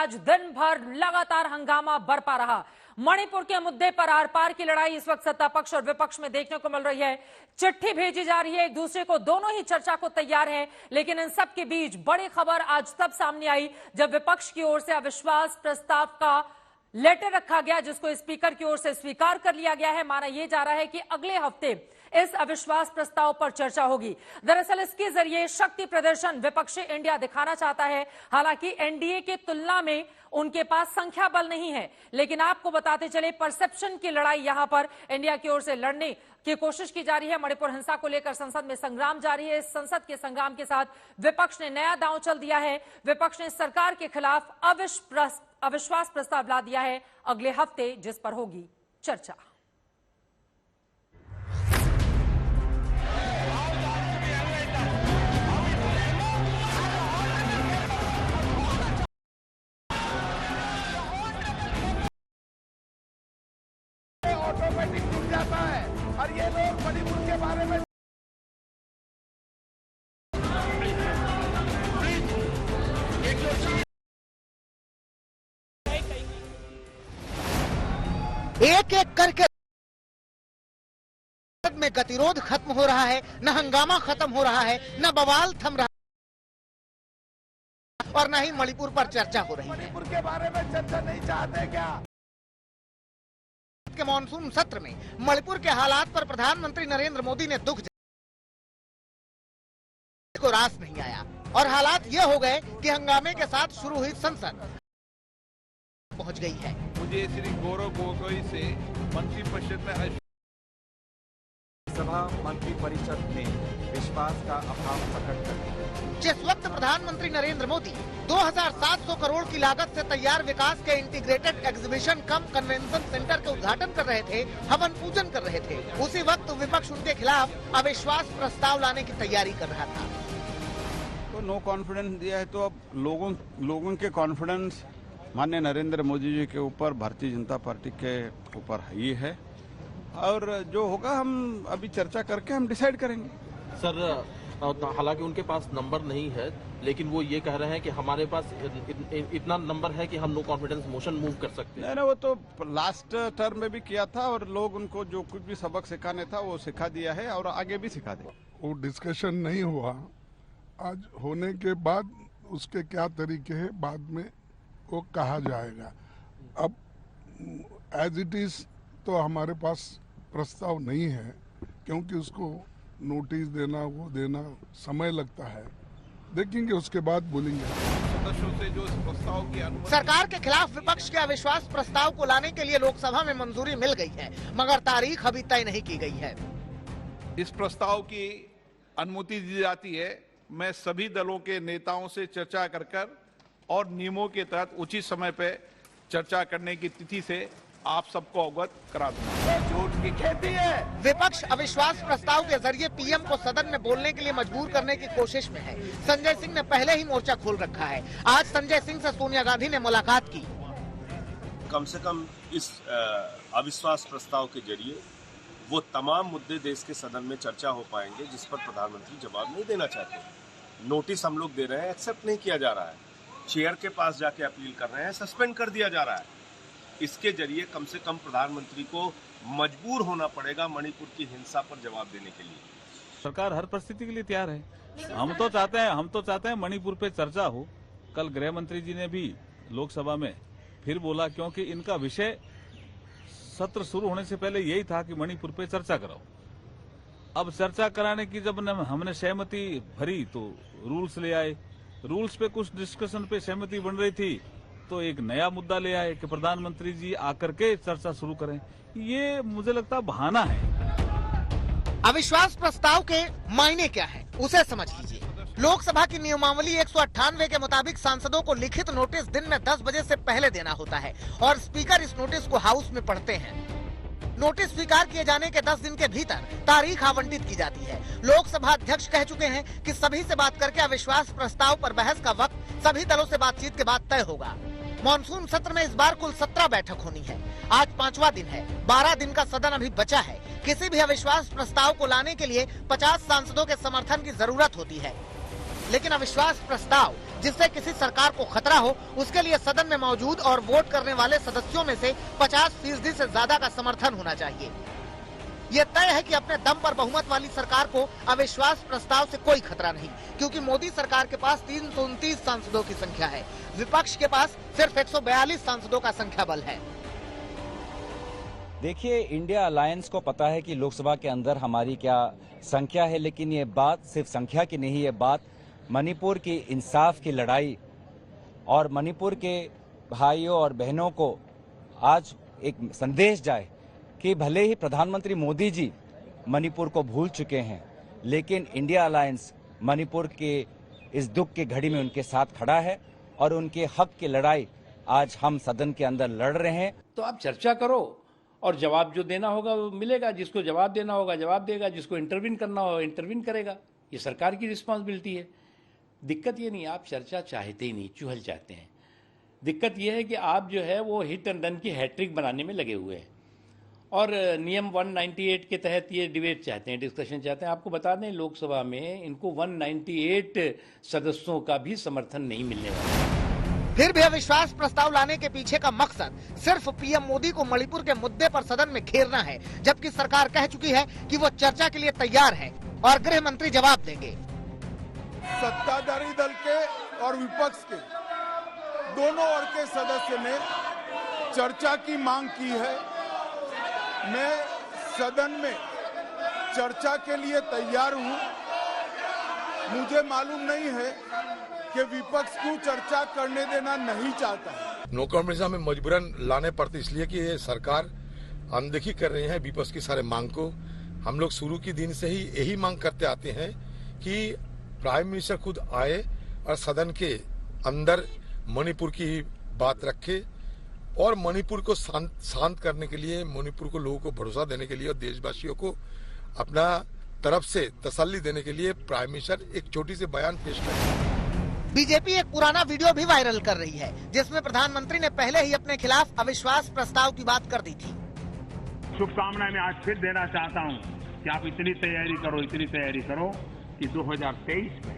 आज दिन भर लगातार हंगामा बरपा रहा। मणिपुर के मुद्दे पर आर पार की लड़ाई इस वक्त सत्ता पक्ष और विपक्ष में देखने को मिल रही है। चिट्ठी भेजी जा रही है एक दूसरे को, दोनों ही चर्चा को तैयार हैं। लेकिन इन सब के बीच बड़ी खबर आज तब सामने आई जब विपक्ष की ओर से अविश्वास प्रस्ताव का लेटर रखा गया, जिसको स्पीकर की ओर से स्वीकार कर लिया गया है। माना यह जा रहा है कि अगले हफ्ते इस अविश्वास प्रस्ताव पर चर्चा होगी। दरअसल इसके जरिए शक्ति प्रदर्शन विपक्षी इंडिया दिखाना चाहता है। हालांकि एनडीए की तुलना में उनके पास संख्या बल नहीं है, लेकिन आपको बताते चले परसेप्शन की लड़ाई यहां पर इंडिया की ओर से लड़ने की कोशिश की जा रही है। मणिपुर हिंसा को लेकर संसद में संग्राम जारी है। इस संसद के संग्राम के साथ विपक्ष ने नया दांव चल दिया है। विपक्ष ने सरकार के खिलाफ अविश्वास प्रस्ताव ला दिया है अगले हफ्ते, जिस पर होगी चर्चा। ऑटोमेटिक जुड़ जाता है और ये लोग मणिपुर के बारे में एक एक करके में गतिरोध खत्म हो रहा है, न हंगामा खत्म हो रहा है, न बवाल थम रहा है और न ही मणिपुर पर चर्चा हो रही है। मणिपुर के बारे में चर्चा नहीं चाहते क्या? के मॉनसून सत्र में मणिपुर के हालात पर प्रधानमंत्री नरेंद्र मोदी ने दुख को रास नहीं आया और हालात ये हो गए कि हंगामे के साथ शुरू हुई संसद पहुंच गई है। मुझे श्री गौरव गोगोई से मंत्रिपरिषद में सभा मंत्री परिषद में विश्वास का अभाव प्रकट कर जिस वक्त प्रधानमंत्री नरेंद्र मोदी 2700 करोड़ की लागत से तैयार विकास के इंटीग्रेटेड एग्जीबिशन कम कन्वेंशन सेंटर के उद्घाटन कर रहे थे, हवन पूजन कर रहे थे, उसी वक्त विपक्ष उनके खिलाफ अविश्वास प्रस्ताव लाने की तैयारी कर रहा था। तो नो कॉन्फिडेंस दिया है, तो अब लोगों के कॉन्फिडेंस माननीय नरेंद्र मोदी जी के ऊपर, भारतीय जनता पार्टी के ऊपर ही है और जो होगा हम अभी चर्चा करके हम डिसाइड करेंगे। सर, हालांकि उनके पास नंबर नहीं है, लेकिन वो ये कह रहे हैं कि हमारे पास इतना नंबर है कि हम नो कॉन्फिडेंस मोशन मूव कर सकते हैं। नहीं, वो तो लास्ट टर्म में भी किया था और लोग उनको जो कुछ भी सबक सिखाने था वो सिखा दिया है और आगे भी सिखा दे। वो डिस्कशन नहीं हुआ, आज होने के बाद उसके क्या तरीके हैं बाद में वो कहा जाएगा। अब एज इट इज तो हमारे पास प्रस्ताव नहीं है, क्योंकि उसको नोटिस देना, वो देना समय लगता है। देखेंगे उसके बाद बोलेंगे। सदस्यों से जो प्रस्ताव की अनुमति सरकार के खिलाफ विपक्ष के अविश्वास प्रस्ताव को लाने के लिए लोकसभा में मंजूरी मिल गई है, मगर तारीख अभी तय नहीं की गई है। इस प्रस्ताव की अनुमति दी जाती है। मैं सभी दलों के नेताओं से चर्चा कर और नियमों के तहत उचित समय पे चर्चा करने की तिथि से आप सबको अवगत करा दूंगा। झूठ की खेती है। विपक्ष अविश्वास प्रस्ताव के जरिए पीएम को सदन में बोलने के लिए मजबूर करने की कोशिश में है। संजय सिंह ने पहले ही मोर्चा खोल रखा है। आज संजय सिंह से सोनिया गांधी ने मुलाकात की। कम से कम इस अविश्वास प्रस्ताव के जरिए वो तमाम मुद्दे देश के सदन में चर्चा हो पाएंगे जिस पर प्रधानमंत्री जवाब नहीं देना चाहते। नोटिस हम लोग दे रहे हैं, एक्सेप्ट नहीं किया जा रहा है, चेयर के पास जाके अपील कर रहे हैं, सस्पेंड कर दिया जा रहा है। इसके जरिए कम से कम प्रधानमंत्री को मजबूर होना पड़ेगा मणिपुर की हिंसा पर जवाब देने के लिए। सरकार हर परिस्थिति के लिए तैयार है। हम तो चाहते हैं मणिपुर पे चर्चा हो। कल गृह मंत्री जी ने भी लोकसभा में फिर बोला, क्योंकि इनका विषय सत्र शुरू होने से पहले यही था कि मणिपुर पे चर्चा कराओ। अब चर्चा कराने की जब हमने सहमति भरी तो रूल्स ले आए। रूल्स पे कुछ डिस्कशन पे सहमति बन रही थी तो एक नया मुद्दा ले आए कि प्रधानमंत्री जी आकर के चर्चा शुरू करें। ये मुझे लगता बहाना है। अविश्वास प्रस्ताव के मायने क्या है उसे समझ लीजिए। लोकसभा की नियमावली 198 के मुताबिक सांसदों को लिखित नोटिस दिन में 10 बजे से पहले देना होता है और स्पीकर इस नोटिस को हाउस में पढ़ते हैं। नोटिस स्वीकार किए जाने के 10 दिन के भीतर तारीख आवंटित की जाती है। लोकसभा अध्यक्ष कह चुके हैं कि सभी से बात करके अविश्वास प्रस्ताव पर बहस का वक्त सभी दलों से बातचीत के बाद तय होगा। मॉनसून सत्र में इस बार कुल 17 बैठक होनी है। आज 5वां दिन है, 12 दिन का सदन अभी बचा है। किसी भी अविश्वास प्रस्ताव को लाने के लिए 50 सांसदों के समर्थन की जरूरत होती है। लेकिन अविश्वास प्रस्ताव जिससे किसी सरकार को खतरा हो, उसके लिए सदन में मौजूद और वोट करने वाले सदस्यों में से 50% से ज्यादा का समर्थन होना चाहिए। ये तय है कि अपने दम पर बहुमत वाली सरकार को अविश्वास प्रस्ताव से कोई खतरा नहीं, क्योंकि मोदी सरकार के पास 329 सांसदों की संख्या है, विपक्ष के पास सिर्फ 142 सांसदों का संख्या बल है। देखिए, इंडिया अलायंस को पता है कि लोकसभा के अंदर हमारी क्या संख्या है, लेकिन ये बात सिर्फ संख्या की नहीं, ये बात मणिपुर की इंसाफ की लड़ाई और मणिपुर के भाइयों और बहनों को आज एक संदेश जाए कि भले ही प्रधानमंत्री मोदी जी मणिपुर को भूल चुके हैं, लेकिन इंडिया अलायंस मणिपुर के इस दुख की घड़ी में उनके साथ खड़ा है और उनके हक की लड़ाई आज हम सदन के अंदर लड़ रहे हैं। तो आप चर्चा करो और जवाब जो देना होगा वो मिलेगा, जिसको जवाब देना होगा जवाब देगा, जिसको इंटरवीन करना होगा इंटरवीन करेगा। ये सरकार की रिस्पॉन्सिबिलिटी है। दिक्कत ये नहीं, आप चर्चा चाहते ही नहीं, चुहल चाहते हैं। दिक्कत ये है कि आप जो है वो हिट एंड रन की हैट्रिक बनाने में लगे हुए हैं और नियम 198 के तहत ये डिबेट चाहते हैं, डिस्कशन चाहते हैं। आपको बता दें, लोकसभा में इनको 198 सदस्यों का भी समर्थन नहीं मिलने वाला। फिर भी अविश्वास प्रस्ताव लाने के पीछे का मकसद सिर्फ पीएम मोदी को मणिपुर के मुद्दे पर सदन में घेरना है, जबकि सरकार कह चुकी है कि वो चर्चा के लिए तैयार है और गृह मंत्री जवाब देंगे। सत्ताधारी दल के और विपक्ष के दोनों ओर के सदस्य ने चर्चा की मांग की है। मैं सदन में चर्चा के लिए तैयार हूं। मुझे मालूम नहीं है कि विपक्ष को चर्चा करने देना नहीं चाहता। नो कॉन्फिडेंस में मजबूरन लाने पड़ते, इसलिए कि ये सरकार अनदेखी कर रही है विपक्ष की सारे मांग को। हम लोग शुरू के दिन से ही यही मांग करते आते हैं कि प्राइम मिनिस्टर खुद आए और सदन के अंदर मणिपुर की बात रखे और मणिपुर को शांत करने के लिए, मणिपुर को लोगों को भरोसा देने के लिए और देशवासियों को अपना तरफ से तसल्ली देने के लिए प्राइम मिनिस्टर एक छोटी सी बयान पेश करें। बीजेपी एक पुराना वीडियो भी वायरल कर रही है, जिसमें प्रधानमंत्री ने पहले ही अपने खिलाफ अविश्वास प्रस्ताव की बात कर दी थी। शुभकामनाएं मैं आज फिर देना चाहता हूं कि आप इतनी तैयारी करो कि 2023 में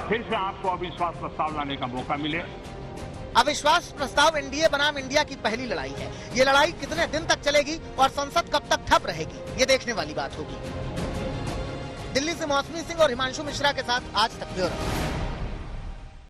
फिर से आपको अविश्वास प्रस्ताव लाने का मौका मिले। अविश्वास प्रस्ताव एनडीए बनाम इंडिया की पहली लड़ाई है। ये लड़ाई कितने दिन तक चलेगी और संसद कब तक ठप रहेगी, ये देखने वाली बात होगी। दिल्ली से मौसमी सिंह और हिमांशु मिश्रा के साथ आज तक ब्यूरो।